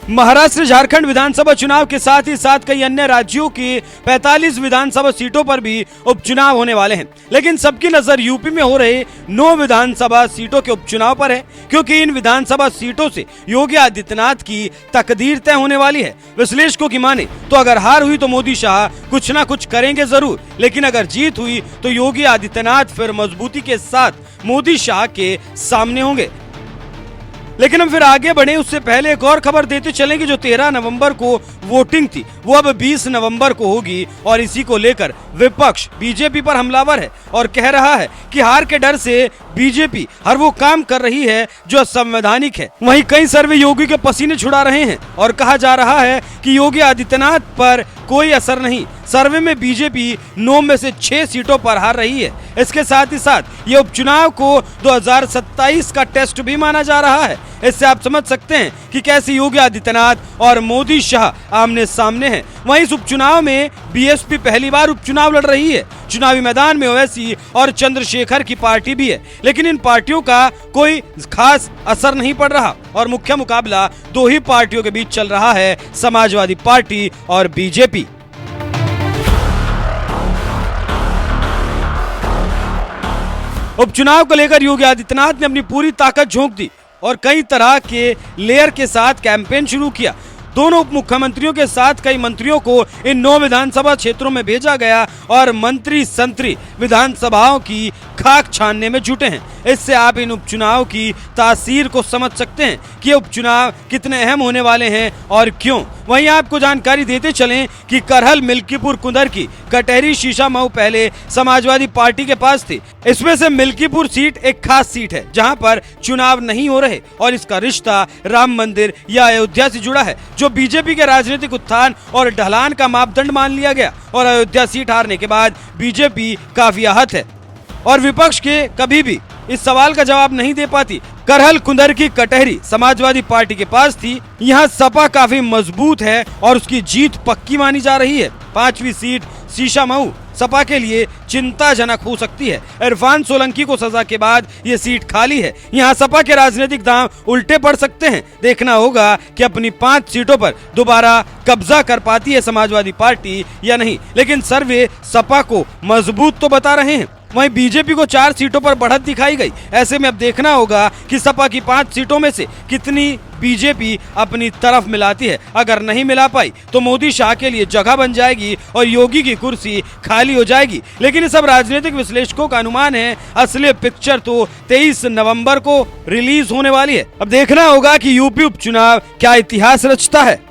महाराष्ट्र झारखंड विधानसभा चुनाव के साथ ही साथ कई अन्य राज्यों की 45 विधानसभा सीटों पर भी उपचुनाव होने वाले हैं, लेकिन सबकी नजर यूपी में हो रहे 9 विधानसभा सीटों के उपचुनाव पर है, क्योंकि इन विधानसभा सीटों से योगी आदित्यनाथ की तकदीर तय होने वाली है। विश्लेषकों की माने तो अगर हार हुई तो मोदी शाह कुछ ना कुछ करेंगे जरूर, लेकिन अगर जीत हुई तो योगी आदित्यनाथ फिर मजबूती के साथ मोदी शाह के सामने होंगे। लेकिन हम फिर आगे बढ़े उससे पहले एक और खबर देते चलें कि जो 13 नवंबर को वोटिंग थी वो अब 20 नवंबर को होगी, और इसी को लेकर विपक्ष बीजेपी पर हमलावर है और कह रहा है कि हार के डर से बीजेपी हर वो काम कर रही है जो असंवैधानिक है। वहीं कई सर्वे योगी के पसीने छुड़ा रहे हैं और कहा जा रहा है कि योगी आदित्यनाथ पर कोई असर नहीं। सर्वे में बीजेपी 9 में से 6 सीटों पर हार रही है। इसके साथ ही साथ ये उपचुनाव को 2027 का टेस्ट भी माना जा रहा है। इससे आप समझ सकते हैं कि कैसे योगी आदित्यनाथ और मोदी शाह आमने सामने हैं। वहीं इस उपचुनाव में बीएसपी पहली बार उपचुनाव लड़ रही है। चुनावी मैदान में ओवैसी और चंद्रशेखर की पार्टी भी है, लेकिन इन पार्टियों का कोई खास असर नहीं पड़ रहा और मुख्य मुकाबला 2 ही पार्टियों के बीच चल रहा है, समाजवादी पार्टी और बीजेपी। उपचुनाव को लेकर योगी आदित्यनाथ ने अपनी पूरी ताकत झोंक दी और कई तरह के लेयर के साथ कैंपेन शुरू किया। दोनों उप मुख्यमंत्रियों के साथ कई मंत्रियों को इन 9 विधानसभा क्षेत्रों में भेजा गया और मंत्री संतरी विधानसभाओं की खाक छानने में जुटे हैं। इससे आप इन उपचुनाव की तासीर को समझ सकते हैं कि ये उपचुनाव कितने अहम होने वाले हैं और क्यों। वहीं आपको जानकारी देते चलें कि करहल, मिल्कीपुर, कुंदरकी, कटहरी, शीशामऊ पहले समाजवादी पार्टी के पास थी। इसमें से मिल्कीपुर सीट एक खास सीट है जहां पर चुनाव नहीं हो रहे और इसका रिश्ता राम मंदिर या अयोध्या से जुड़ा है, जो बीजेपी के राजनीतिक उत्थान और ढलान का मापदंड मान लिया गया। और अयोध्या सीट हारने के बाद बीजेपी काफी आहत है और विपक्ष के कभी भी इस सवाल का जवाब नहीं दे पाती। करहल, कुंदरकी, कटहरी समाजवादी पार्टी के पास थी। यहाँ सपा काफी मजबूत है और उसकी जीत पक्की मानी जा रही है। 5वीं सीट शीशामऊ सपा के लिए चिंताजनक हो सकती है। इरफान सोलंकी को सजा के बाद ये सीट खाली है। यहाँ सपा के राजनीतिक दांव उल्टे पड़ सकते हैं। देखना होगा कि अपनी 5 सीटों पर दोबारा कब्जा कर पाती है समाजवादी पार्टी या नहीं, लेकिन सर्वे सपा को मजबूत तो बता रहे हैं। वहीं बीजेपी को 4 सीटों पर बढ़त दिखाई गई। ऐसे में अब देखना होगा कि सपा की 5 सीटों में से कितनी बीजेपी अपनी तरफ मिलाती है। अगर नहीं मिला पाई तो मोदी शाह के लिए जगह बन जाएगी और योगी की कुर्सी खाली हो जाएगी। लेकिन इस सब राजनीतिक विश्लेषकों का अनुमान है, असली पिक्चर तो 23 नवंबर को रिलीज होने वाली है। अब देखना होगा कि यूपी उपचुनाव क्या इतिहास रचता है।